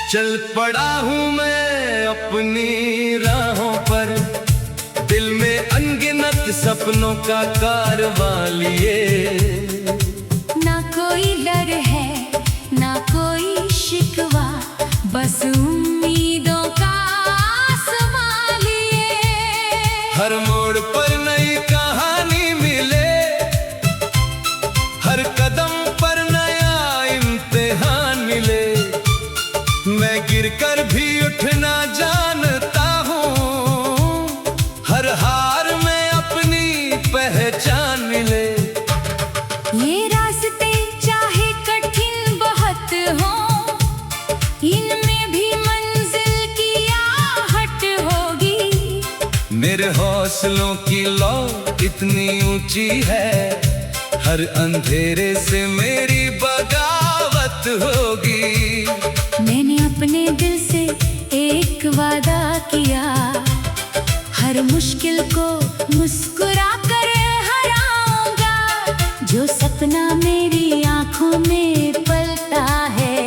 चल पड़ा हूँ मैं अपनी राहों पर, दिल में अनगिनत सपनों का कारवां लिए। ना कोई डर है ना कोई शिकवा, बस उम्मीदों का आसमां लिए। हर मोड़ पर नई कहानी मिले, हर कदम पर नया इम्तिहान मिले। मैं गिरकर भी उठना जानता हूँ, हर हार में अपनी पहचान मिले। ये रास्ते चाहे कठिन बहुत हो, इनमें भी मंजिल की आहट होगी। मेरे हौसलों की लौ इतनी ऊंची है, हर अंधेरे से मेरी बगावत होगी। मैंने अपने दिल से एक वादा किया, हर मुश्किल को मुस्कुरा कर हराऊंगा। जो सपना मेरी आंखों में पलता है,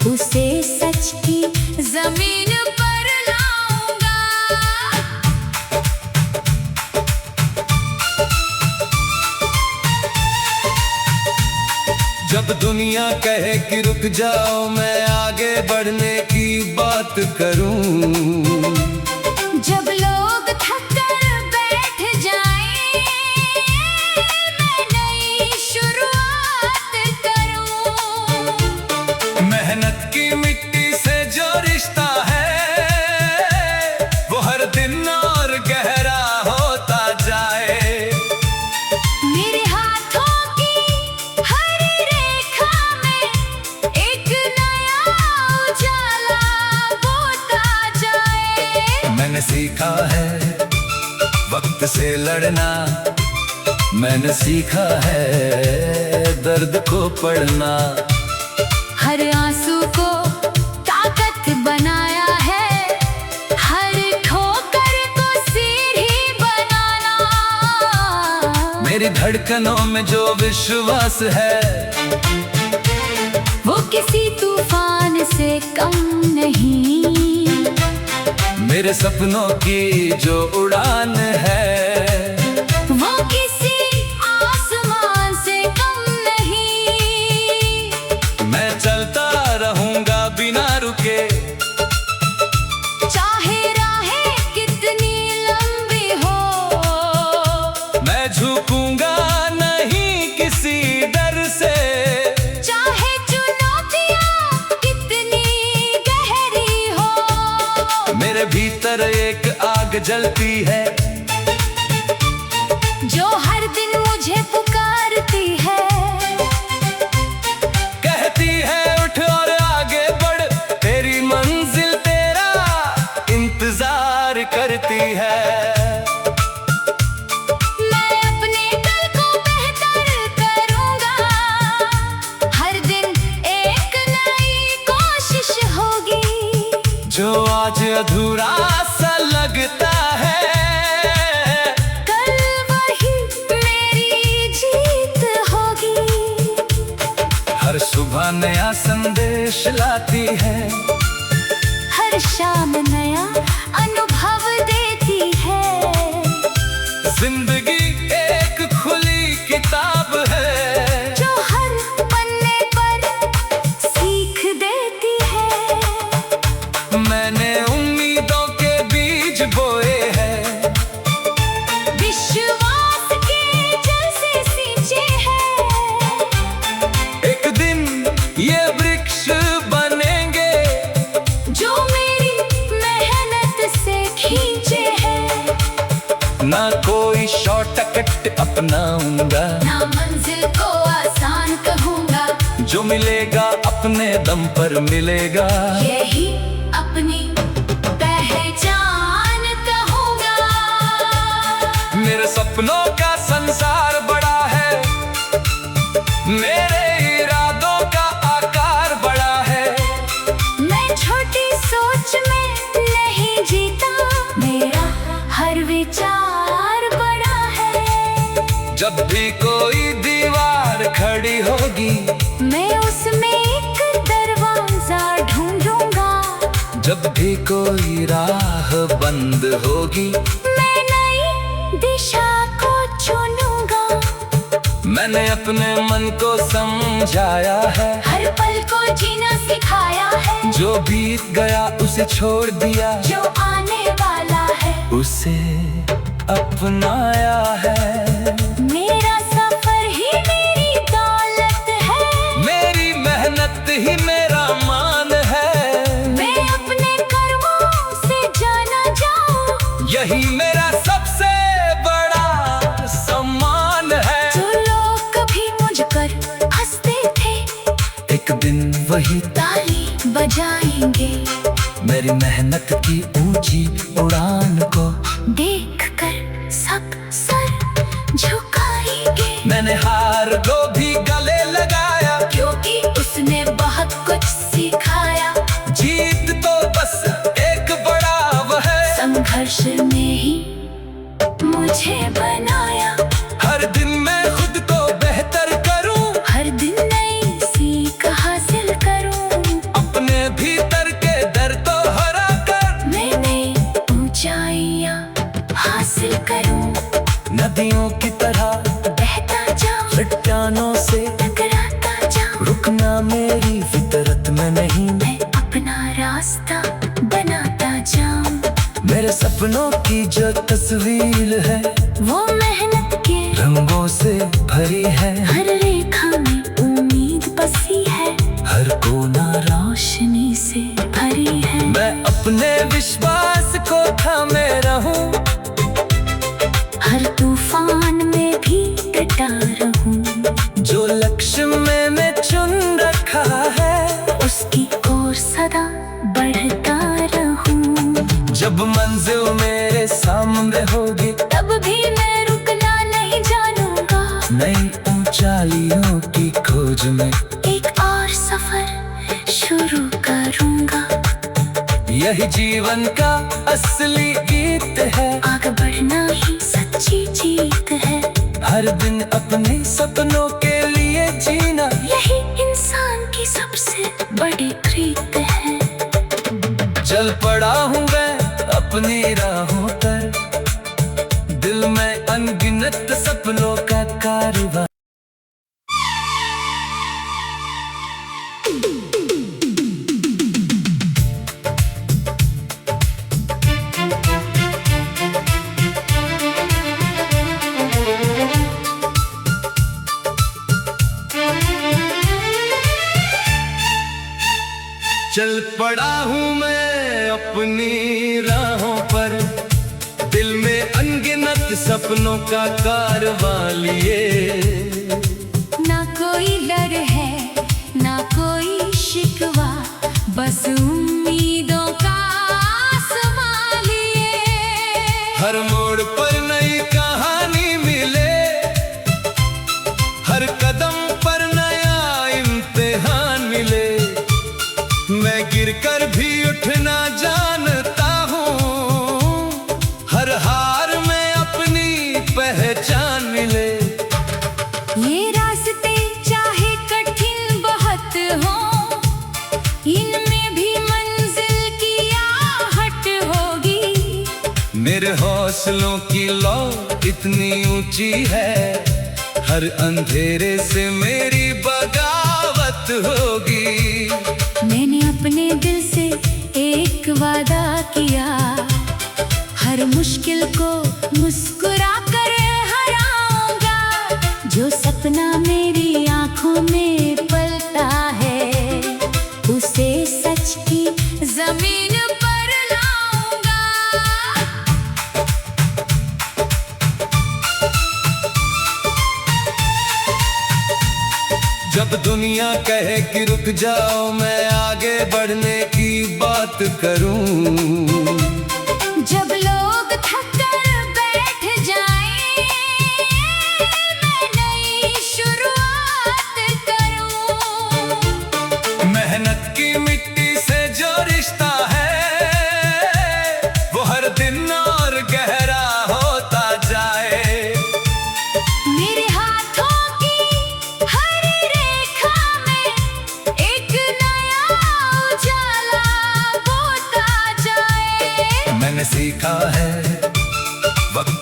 उसे सच की जमीन पर लाऊंगा। जब दुनिया कहे कि रुक जाओ, मैं आगे बढ़ने की बात करूं। जब लोग थक कर बैठ जाएं, मैं नई शुरुआत करूं। मेहनत की मिट्टी से जो रिश्ता है, वो हर दिन और गहरा होता जाए। मेरे हाथों की हर रेखा में एक नया उजाला बोता जाए। मैंने सीखा है वक्त से लड़ना, मैंने सीखा है दर्द को पढ़ना। हर आंसू को ताकत बनाया है, हर ठोकर को सीढ़ी बनाना। मेरी धड़कनों में जो विश्वास है, वो किसी तूफान से कम नहीं। मेरे सपनों की जो उड़ान है, वो किसी आसमान से कम नहीं। मैं चलता रहूंगा बिना रुके, चाहे राहें कितनी लंबी हो। मैं झुकूंगा नहीं किसी डर से। चाहे चुनौतियां कितनी गहरी हो। मेरे भीतर एक आग जलती है, जो हर दिन मुझे पुकारती है। कहती है उठ और आगे बढ़, तेरी मंजिल तेरा इंतजार करती है। मैं अपने कल को बेहतर करूंगा, हर दिन एक नई कोशिश होगी। जो आज अधूरा सा लगता है, कल वही मेरी जीत होगी। हर सुबह नया संदेश लाती है, हर शाम नया अनुभव देती है। जिंदगी एक खुली किताब है, जो हर पन्ने पर सीख देती है। मैंने उम्मीदों के बीज बोए हैं, विश्वास के जल से सींचे हैं। एक दिन ये वृक्ष बनेंगे, जो मेरी मेहनत से खींचे हैं। ना कोई शॉर्टकट अपनाऊंगा, ना मंजिल को आसान कहूंगा। जो मिलेगा अपने दम पर मिलेगा। यही अपनी पहचान कहूंगा। मेरे सपनों का संसार बड़ा है, मेरे इरादों का आकार बड़ा जब भी कोई दीवार खड़ी होगी, मैं उसमें एक दरवाजा ढूंढूंगा। जब भी कोई राह बंद होगी, मैं नई दिशा को चुनूंगा। मैंने अपने मन को समझाया है, हर पल को जीना सिखाया है। जो बीत गया उसे छोड़ दिया, जो आने वाला है उसे अपनाया है। मेरा सफर ही मेरी दौलत है, मेरी मेहनत ही मेरा मान है। मैं अपने कर्मों से जाना जाऊं, यही मेरा सबसे बड़ा सम्मान है। जो लोग कभी मुझ पर हंसते थे, एक दिन वही ताली बजाएंगे। मेरी मेहनत की ऊंची उड़ान को देखकर सब सर झुकाएंगे। मैंने हार को भी गले लगाया, क्योंकि उसने बहुत कुछ सिखाया। जीत तो बस एक पड़ाव है, संघर्ष ने ही मुझे बनाया। हर दिन मैं खुद को बेहतर करूं, हर दिन नई सीख हासिल करूं। अपने भीतर के डर को हरा कर मैं नई ऊंचाइयां हासिल करूं। नदियों की तरह बहता जाऊं, चट्टानों से टकराता जाऊं। रुकना मेरी फितरत में नहीं। मैं अपना रास्ता बनाता जाऊं। मेरे सपनों की जो तस्वीर है, वो मेहनत के रंगों से भरी है। हर रेखा में उम्मीद बसी है, हर कोना रोशनी से भरी है। मैं अपने विश्वास को थामे रहूं, हर तूफान में भी डटा रहूं। जो लक्ष्य मैंने चुन रखा है, उसकी ओर सदा बढ़ता रहूं। जब मंजिल मेरे सामने होगी, तब भी मैं रुकना नहीं जानूंगा। नई ऊंचाइयों की खोज में एक और सफर शुरू करूंगा। यही जीवन का असली गीत है। आगे बढ़ना ही सच्ची जीत है। हर दिन अपने सपनों के लिए जीना, यही इंसान की सबसे बड़ी प्रीत है। चल पड़ा हूँ मैं अपनी राहों पर, दिल में अनगिनत सपनों का कारवां। चल पड़ा हूँ मैं अपनी राहों पर, दिल में अनगिनत सपनों का कारवां लिए। ना कोई डर है, ना कोई शिकवा, बस उम्मीदों का आसमां लिए। हर मोड़ पर नई कहानी मिले, हर कदम पर नया इम्तिहान मिले। मैं गिरकर भी उठना जानता हूँ, हर हार में अपनी पहचान मिले। ये रास्ते चाहे कठिन बहुत हो, इनमें भी मंजिल की आहट होगी। मेरे हौसलों की लौ इतनी ऊंची है, हर अंधेरे से मेरी बगावत होगी। मैंने अपने दिल से एक वादा किया, हर मुश्किल को मुस्कुरा कर हराऊंगा। जो सपना मेरी आंखों में पलता है, उसे सच की जमीन पर लाऊंगा। जब दुनिया कहे कि रुक जाओ, मैं आगे बढ़ने की बात करूं। जब लोग थक कर बैठ जाएं, मैं नई शुरुआत करूं। मेहनत की मिट्टी से जो रिश्ता है, वो हर दिन और गहरा होता जाए। मेरे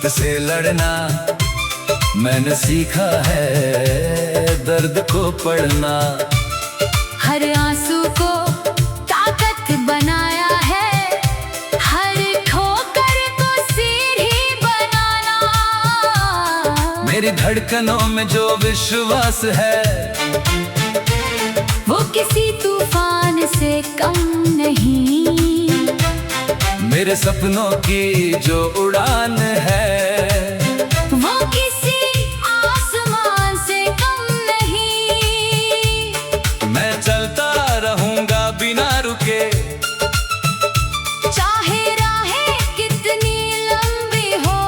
वक्त से लड़ना मैंने सीखा है, दर्द को पढ़ना। हर आंसू को ताकत बनाया है, हर ठोकर को सीढ़ी बनाना। मेरी धड़कनों में जो विश्वास है, वो किसी तूफान से कम नहीं। मेरे सपनों की जो उड़ान है, वो किसी आसमान से कम नहीं। मैं चलता रहूंगा बिना रुके, चाहे राहें कितनी लंबी हो।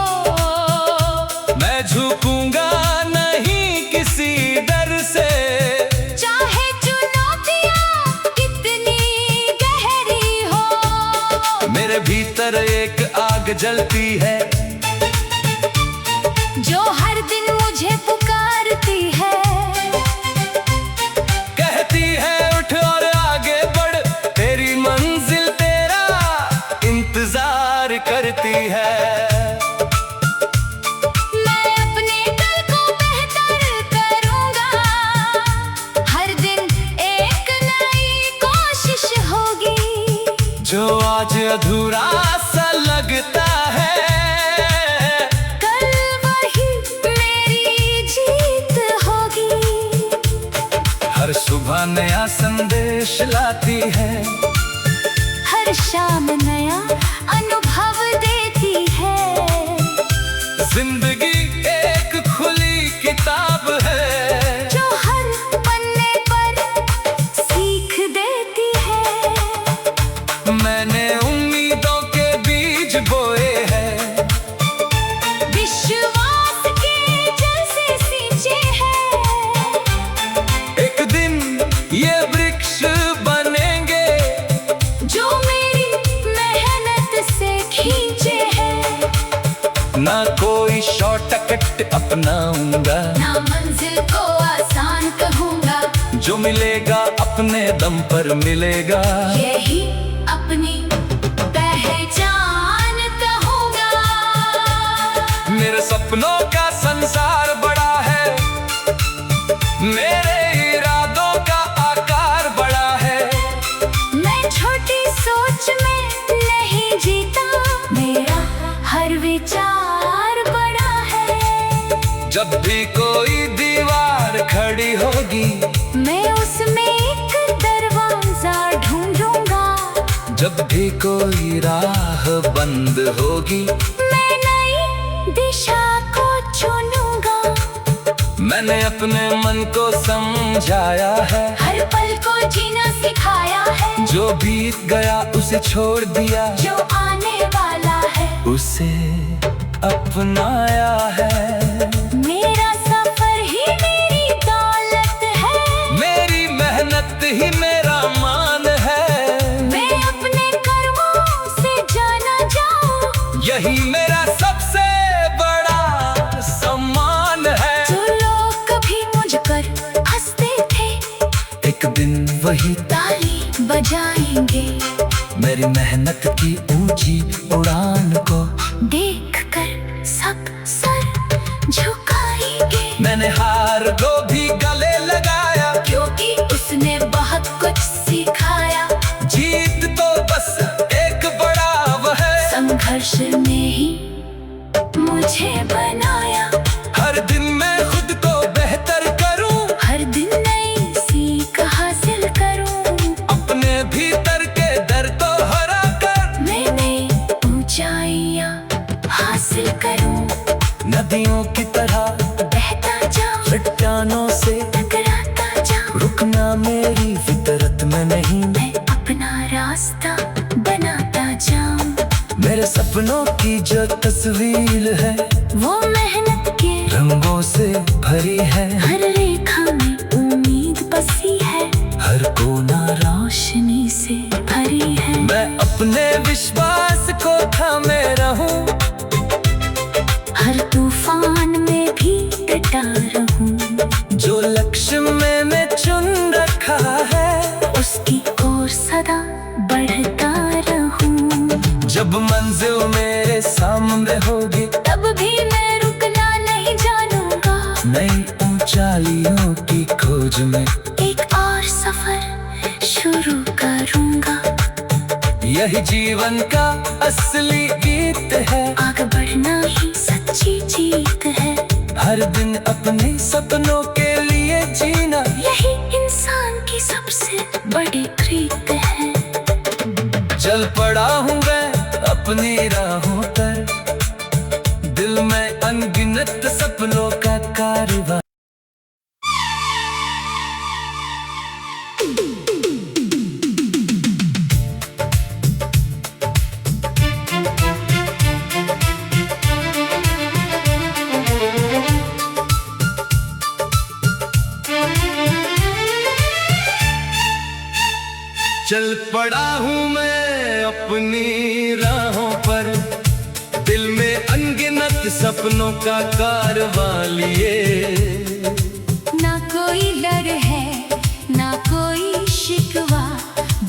मैं झुकूंगा नहीं किसी डर से, चाहे चुनौतियां कितनी गहरी हो। मेरे भीतर एक आग जलती है, जो हर दिन मुझे पुकारती है। कहती है उठ और आगे बढ़, तेरी मंजिल तेरा इंतजार करती है। मैं अपने कल को बेहतर करूंगा, हर दिन एक नई कोशिश होगी। जो आज अधूरा सा लगता है, कल वही मेरी जीत होगी। हर सुबह नया संदेश लाती है, हर शाम नया अनुभव देती है। जिंदगी एक खुली किताब है, जो हर पन्ने पर सीख देती है। मैंने उम्मीदों के बीज बोए हैं, विश्वास के जल से सींचे हैं। एक दिन ये वृक्ष बनेंगे, जो मेरी मेहनत से खींचे हैं। ना कोई शॉर्टकट अपनाऊंगा, ना मंजिल को आसान कहूंगा। जो मिलेगा अपने दम पर मिलेगा। यही अपनी पहचान कहूंगा। मेरे सपनों का संसार बड़ा है, मेरे इरादों का आकार बड़ा है। मैं छोटी सोच में नहीं जीता, मेरा हर विचार बड़ा है। जब भी कोई दीवार खड़ी होगी, मैं उसमें एक दरवाजा ढूंढूंगा। जब भी कोई राह बंद होगी, मैं नई दिशा को चुनूंगा। मैंने अपने मन को समझाया है, हर पल को जीना सिखाया है। जो बीत गया उसे छोड़ दिया, जो आने वाला है उसे अपनाया है। मेरा सफर ही मेरी दौलत है, मेरी मेहनत ही मेरा मान है। मैं अपने कर्मों से जाना जाऊं, यही मेरा सबसे बड़ा सम्मान है। जो लोग कभी मुझ पर हंसते थे, एक दिन वही ताली बजाएंगे। मेरी मेहनत की ऊंची उड़ान को देखकर सब सर झुकाएंगे। मैंने हार को भी गले लगाया, क्योंकि उसने बहुत कुछ सिखाया। जीत तो बस एक बड़ा है, संघर्ष ने ही मुझे बनाया। हर दिन मैं खुद को बेहतर करूं, हर दिन नई सीख हासिल करूं। अपने भीतर के डर को हरा कर मैं नई ऊंचाइयां हासिल करूं। नदियों की तरह बहता जाऊं, चट्टानों से टकराता जाऊं। रुकना मेरी फितरत में नहीं, मैं अपना रास्ता बनाता जाऊं। मेरे सपनों की जो तस्वीर है, वो मेहनत के रंगों से भरी है। हर रेखा में उम्मीद बसी है, हर कोना रोशनी से भरी है। मैं अपने विश्वास को थामे रहूं, हर तूफान में भी डटा रहूं। जो लक्ष्य मैंने चुन रखा है, उसकी ओर सदा बढ़ता रहूं। जब मंजिल मेरे सामने होगी, तब भी कहानियों की खोज में एक और सफर शुरू करूंगा। यही जीवन का असली गीत है, आगे बढ़ना ही सच्ची जीत है। हर दिन अपने सपनों के लिए जीना यही इंसान की सबसे बड़ी कृत है। चल पड़ा हूँ मैं अपनी राहों पर, दिल में अनगिनत सपनों का कारवां। चल पड़ा हूँ मैं अपनी राहों पर, दिल में अनगिनत सपनों का कारवां लिए। ना कोई डर है ना कोई शिकवा,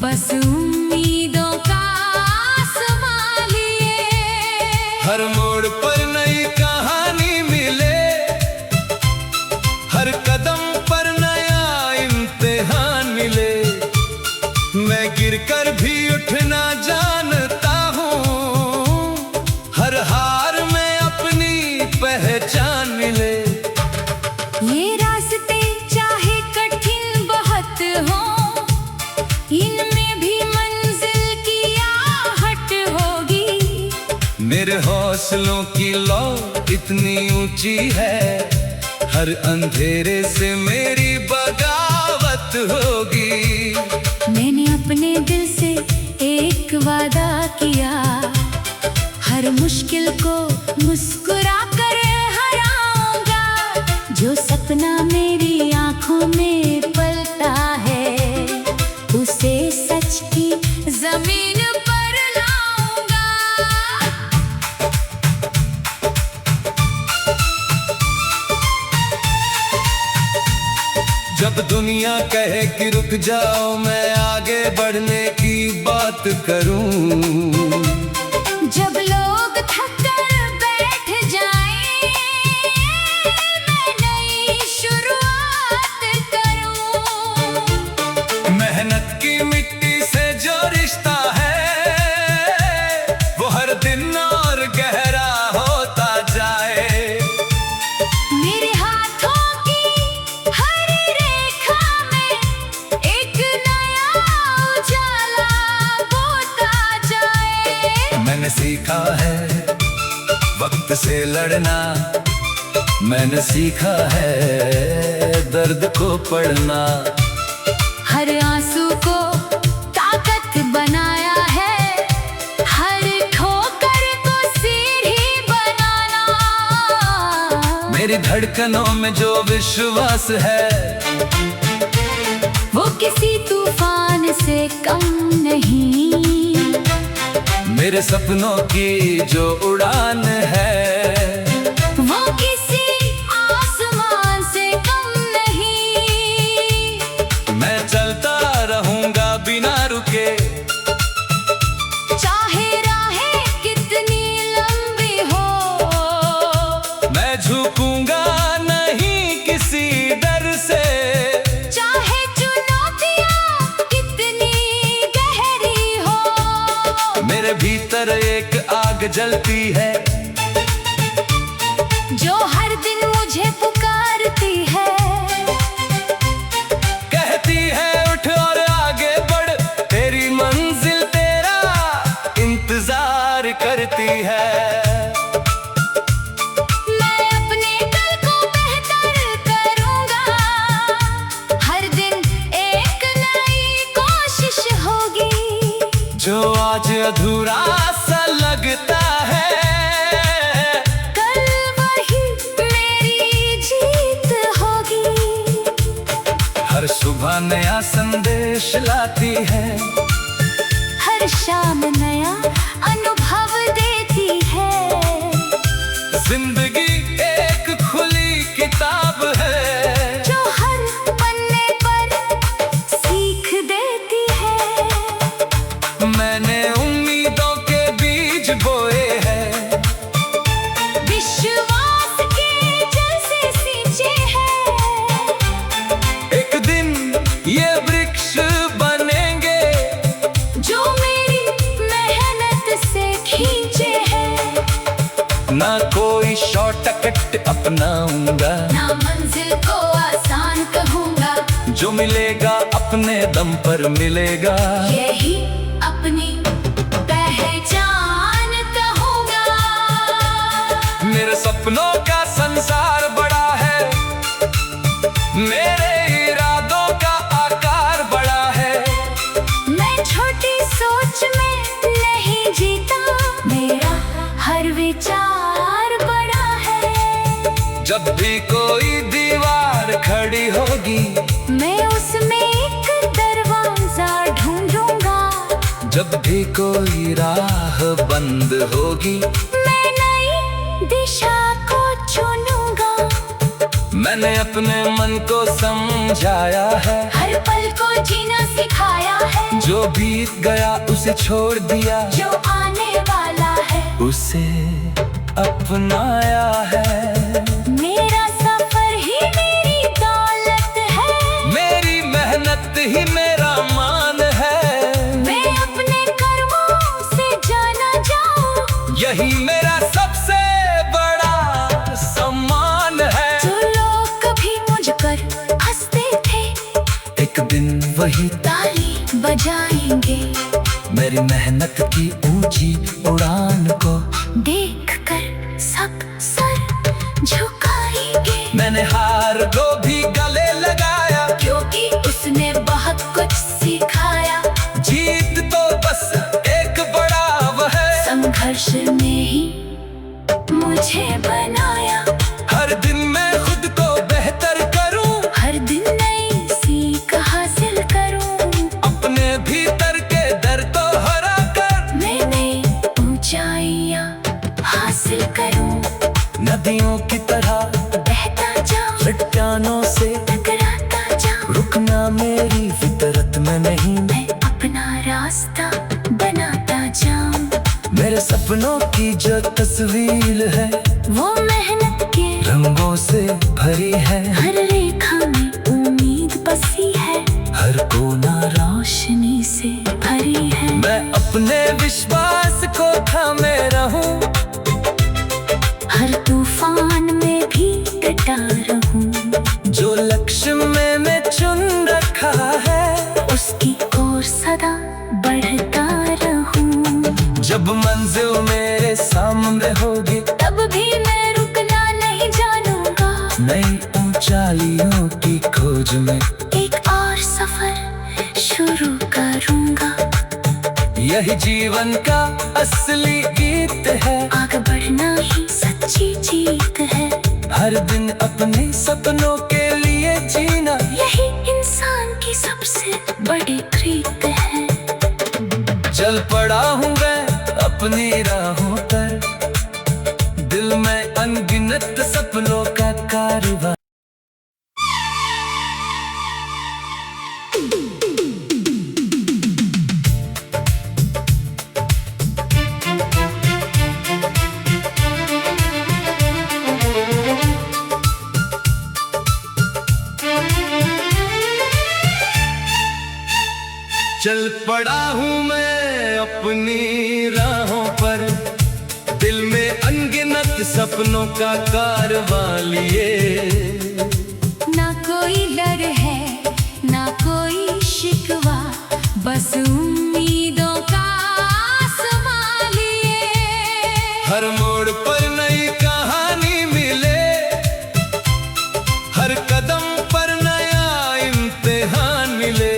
बस उम्मीदों का आसमां लिए। हर मोड़ पर नई कहानी मिले, हर कदम पर नया इम्तिहान मिले। मैं गिरकर भी उठना जानता हूँ, हर हार में अपनी पहचान मिले। ये रास्ते चाहे कठिन बहुत हो, इनमें भी मंजिल की आहट होगी। मेरे हौसलों की लौ इतनी ऊंची है, हर अंधेरे से मेरी बगावत होगी। मैंने अपने दिल से एक वादा किया, हर मुश्किल को मुस्कुरा कर हराऊंगा। जो सपना मेरी आंखों में पलता है, उसे सच की जमीन पर लाऊंगा। जब दुनिया कहे कि रुक जाओ, मैं आगे बढ़ने की बात करूं। जब लोग थक कर बैठ जाएं, मैं नई शुरुआत करूं। मेहनत की मिट्टी से जो रिश्ता है, वो हर दिन और गहरा होता जाए। मेरे हाथों की हर रेखा में एक नया उजाला बोता जाए। मैंने सीखा है वक्त से लड़ना, मैंने सीखा है दर्द को पढ़ना। हर आंसू को ताकत बनाया है, हर ठोकर को सीढ़ी बनाना। मेरी धड़कनों में जो विश्वास है, वो किसी तूफान से कम नहीं। मेरे सपनों की जो उड़ान है, वो किसी आसमान से कम नहीं। मैं चलता रहूंगा बिना रुके, चाहे राहें कितनी लंबी हो। मैं झुकूंगा नहीं किसी डर से। चाहे चुनौतियां कितनी गहरी हो। मेरे भीतर एक आग जलती है, जो हर दिन मुझे पुकारती है। कहती है उठ और आगे बढ़, तेरी मंजिल तेरा इंतजार करती है। मैं अपने कल को बेहतर करूंगा, हर दिन एक नई कोशिश होगी। जो आज अधूरा सा लगता है, कल वही मेरी जीत होगी। हर सुबह नया संदेश लाती है, हर शाम नया अनुभव देती है। जिंदगी एक खुली किताब है, जो हर पन्ने पर सीख देती है। मैंने उम्मीदों के बीज बोए हैं, विश्वास के जल से सींचे हैं। रास्ते अपनाऊंगा, ना मंजिल को आसान कहूँगा, जो मिलेगा अपने दम पर मिलेगा, यही अपनी पहचान कहूँगा। मेरे सपनों का संसार बड़ा है, मेरे इरादों का आकार बड़ा है। मैं छोटी सोच में नहीं जीता, मेरा हर विचार बड़ा है। जब भी कोई दीवार खड़ी होगी, मैं उसमें एक दरवाजा ढूंढूंगा, जब भी कोई राह बंद होगी, मैं नई दिशा को चुनूंगा। मैंने अपने मन को समझाया है, हर पल को जीना सिखाया है, जो बीत गया उसे छोड़ दिया, जो आने वाला है उसे अपनाया है। मेरा सफर ही मेरी दौलत है, मेरी मेहनत ही मेरा मान है, मैं अपने कर्मों से जाना जाऊं, यही मेरा सबसे बड़ा सम्मान है। जो लोग कभी मुझ पर हंसते थे, एक दिन वही ताली बजाएंगे, मेरी मेहनत की ऊंची उड़ान को देखकर सब सर झुकाएंगे। मैंने हार को भी गले लगाया, क्योंकि उसने बहुत कुछ सिखाया, जीत तो बस एक बड़ा वह है, संघर्ष ने ही मुझे बनाया। हर दिन मैं खुद को बेहतर करूं, हर दिन नई सीख हासिल करूं, अपने भीतर के डर को हरा कर मैं नई ऊंचाइयां हासिल करूं, नदियों की तरह बहता जाऊं, चट्टानों से टकराता जाऊं, रुकना मेरी फितरत में नहीं, मैं अपना रास्ता बनाता जाऊं। मेरे सपनों की जो तस्वीर है, वो मेहनत के रंगों से भरी है, हर रेखा में उम्मीद बसी है, हर कोना रोशनी से भरी है। मैं अपने विश्वास को थामे रहूं, हर तूफान में भी डटा रहूं, जो लक्ष्य मैंने चुन रखा है, उसकी ओर सदा बढ़ता रहूं। जब मंजिल मेरे सामने होगी, तब भी मैं रुकना नहीं जानूंगा, नई ऊंचाइयों की खोज में एक और सफर शुरू करूंगा। यही जीवन का असली गीत है, आगे बढ़ना ही सच्ची जीत है, हर दिन अपने सपनों के लिए जीना, यही इंसान की सबसे बड़ी प्रीत है। चल पड़ा हूँ मैं अपनी राहों पर, दिल में अनगिनत सपनों का कारवां। चल पड़ा हूँ मैं अपनी राहों पर, दिल में अनगिनत सपनों का कारवां लिए। ना कोई डर है ना कोई शिकवा, बस उम्मीदों का आसमां लिए। हर मोड़ पर नई कहानी मिले, हर कदम पर नया इम्तिहान मिले,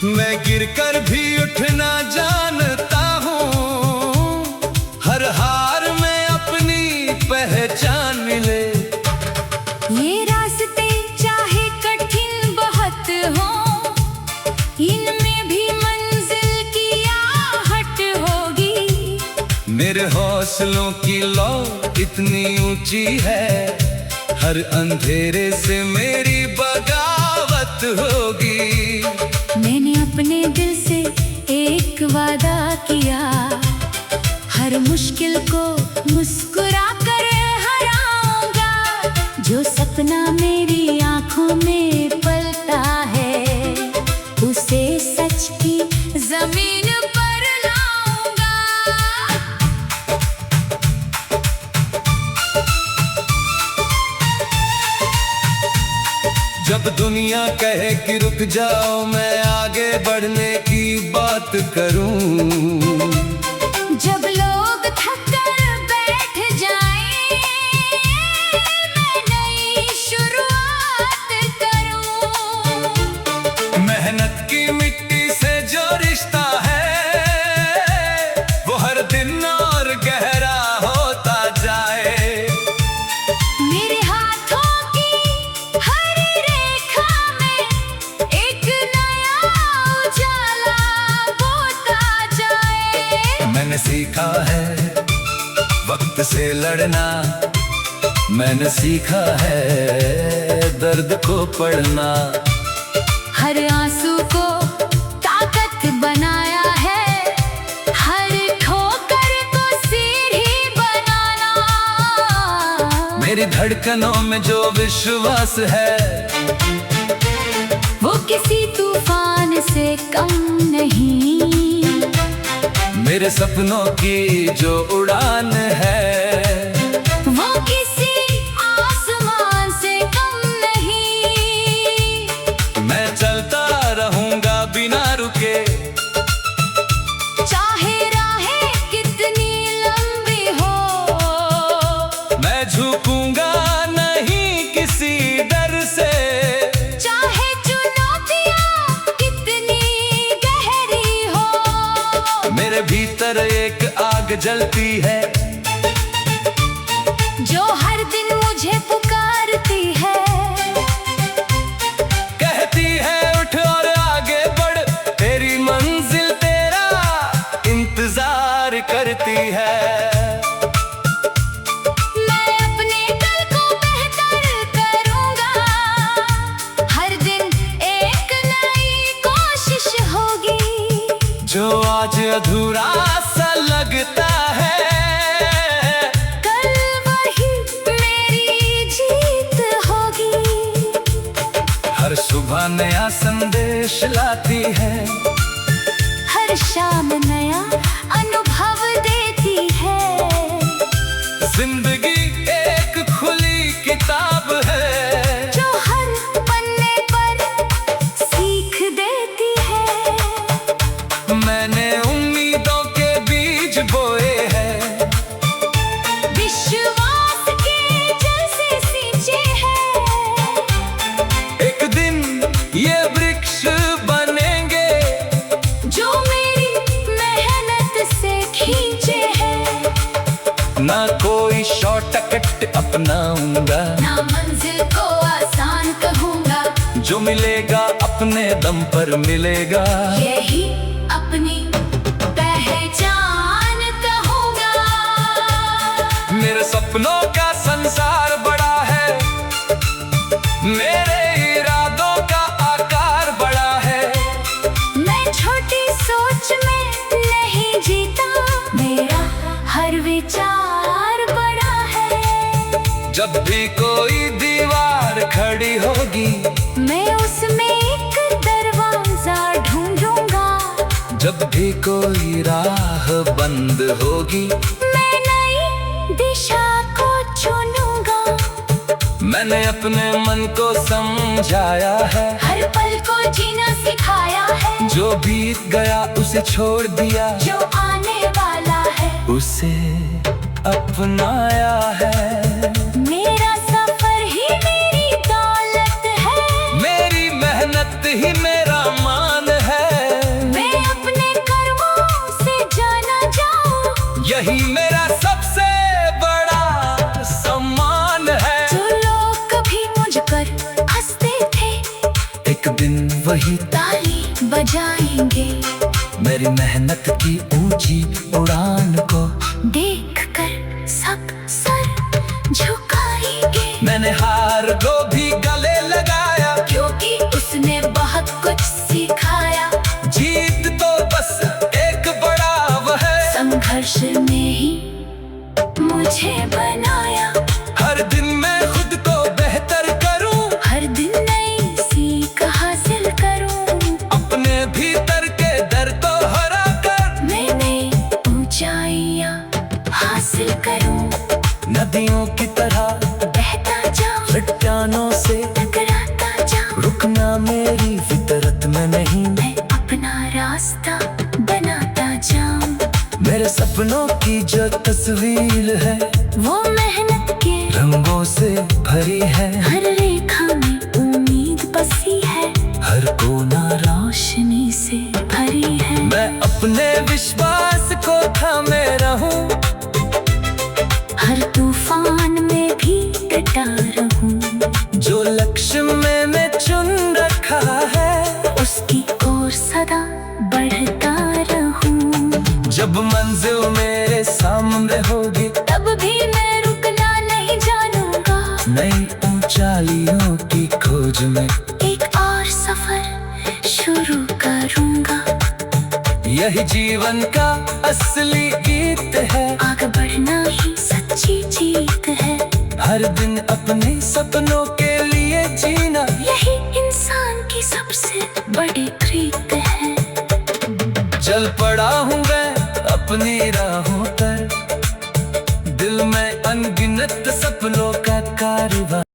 मैं गिर कर भी उठना जानता हूँ, हर हार में अपनी पहचान मिले। ये रास्ते चाहे कठिन बहुत हो, इनमें भी मंजिल की आहट होगी। मेरे हौसलों की लौ इतनी ऊंची है, हर अंधेरे से मेरी बगावत होगी। मैंने अपने दिल से एक वादा किया, हर मुश्किल को मुस्कुरा कर हराऊंगा। जो सपना मेरी आंखों में पलता है, उसे सच की जमीन पर लाऊंगा। दुनिया कहे कि रुक जाओ, मैं आगे बढ़ने की बात करूं। जब लोग थक कर बैठ जाएं, मैं नई शुरुआत करूं। मेहनत की मिट्टी से जो रिश्ता है, वो हर दिन और गहरा होता जाए। मेरे हाथों की हर रेखा में एक नया उजाला बोता जाए। मैंने सीखा है वक्त से लड़ना, मैंने सीखा है दर्द को पढ़ना। हर आंसू को ताकत बनाया है, हर ठोकर को सीढ़ी बनाना। मेरी धड़कनों में जो विश्वास है, वो किसी तूफान से कम नहीं। मेरे सपनों की जो उड़ान है, वो किसी आसमान से कम नहीं। मैं चलता रहूंगा बिना रुके, चाहे राहें कितनी लंबी हो। मैं झुकूंगा नहीं किसी डर से। चाहे चुनौतियां कितनी गहरी हो। मेरे भीतर एक आग जलती है, जो हर दिन मुझे पुकारती है। कहती है उठ और आगे बढ़, तेरी मंजिल तेरा इंतजार करती है। मैं अपने कल को बेहतर करूंगा, हर दिन एक नई कोशिश होगी। जो आज अधूरा सा लगता है, कल वही मेरी जीत होगी। हर सुबह नया संदेश लाती है, हर शाम नया अनुभव देती है। जिंदगी एक खुली किताब है, जो हर पन्ने पर सीख देती है। मैंने उम्मीदों के बीज बोए हैं, विश्वास के जल से सींचे हैं। एक दिन ये वृक्ष बनेंगे, जो मेरी मेहनत से खींचे हैं। ना कोई शॉर्टकट अपनाऊंगा, ना मंजिल को आसान कहूंगा। जो मिलेगा अपने दम पर मिलेगा। यही अपनी पहचान कहूंगा। मेरे सपनों का संसार बड़ा है, मेरे इरादों का आकार बड़ा है। मैं छोटी सोच में नहीं जीता, मेरा हर विचार बड़ा है। जब भी कोई दीवार खड़ी होगी, मैं उसमें एक दरवाजा ढूंढूंगा। जब भी कोई राह बंद होगी, मैं नई दिशा को चुनूंगा। मैंने अपने मन को समझाया है, हर पल को जीना सिखाया है। जो बीत गया उसे छोड़ दिया, जो आने वाला है उसे अपनाया है। मेरा सफर ही मेरी दौलत है, मेरी मेहनत ही मेरा मान है। मैं अपने कर्मों से जाना जाऊं, यही मेरा सबसे बड़ा सम्मान है। जो लोग कभी मुझ पर हंसते थे, एक दिन वही ताली बजाएंगे। मेरी मेहनत की ऊंची उड़ान को देखकर सब सर झुकाएंगे। मैंने हार को भी गले लगाया, क्योंकि उसने बहुत कुछ सिखाया। जीत तो बस एक पड़ाव है, संघर्ष ने ही मुझे बनाया। हर दिन मैं खुद को बेहतर करूं, हर दिन नई सीख हासिल करूं। अपने भीतर के दर्द को हरा कर मैं नई ऊंचाइयां हासिल करूं। नदियों की तरह बहता जाऊं, रुकना मेरी फितरत में नहीं। मैं अपना रास्ता बनाता जाऊं। मेरे सपनों की जो तस्वीर है वो मेहनत के रंगों से भरी है। हर रेखा में उम्मीद बसी है, हर कोना रोशनी से भरी है। मैं अपने विश्वास को थामे रहूं। हर तूफान में भी डटा रहूं। जो लक्ष्य मैंने चुन रखा है उसकी ओर सदा बढ़ता रहूं। जब मंजिल मेरे सामने होगी तब भी मैं रुकना नहीं जानूंगा। नई ऊंचाइयों की खोज में एक और सफर शुरू करूंगा। यही जीवन का असली गीत है। आगे बढ़ना ही सच्ची जीत है। हर दिन अपने सपनों के लिए जीना यही इंसान की सबसे बड़ी प्रीत है। चल पड़ा हूँ मैं अपनी राहों पर, दिल में अनगिनत सपनों का कारवां।